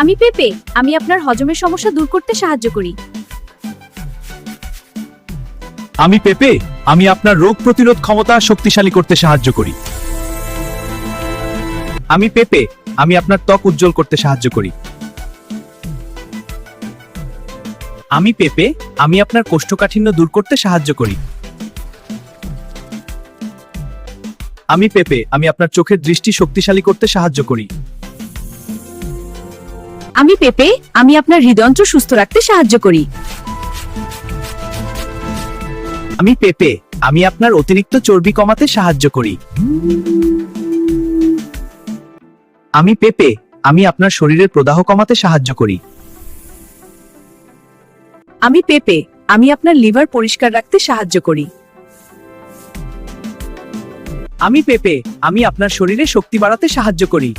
আমি পেঁপে, আমি আপনার হজমের সমস্যা দূর করতে সাহায্য করি। আমি পেঁপে, আমি আপনার রোগ প্রতিরোধ ক্ষমতা শক্তিশালী করতে সাহায্য করি। আমি পেঁপে, আমি আপনার ত্বক উজ্জ্বল করতে সাহায্য করি। আমি পেঁপে, আমি আপনার কোষ্ঠকাঠিন্য দূর করতে সাহায্য করি। আমি পেঁপে, আমি আপনার চোখের দৃষ্টি শক্তিশালী করতে সাহায্য করি। আমি পেঁপে, আমি আপনার হৃদযন্ত্র সুস্থ রাখতে সাহায্য করি। আমি পেঁপে, আমি আপনার অতিরিক্ত চর্বি কমাতে সাহায্য করি। আমি পেঁপে, আমি আপনার শরীরের প্রদাহ কমাতে সাহায্য করি। আমি পেঁপে, আমি আপনার লিভার পরিষ্কার রাখতে সাহায্য করি। আমি পেঁপে, আমি আপনার শরীরে শক্তি বাড়াতে সাহায্য করি।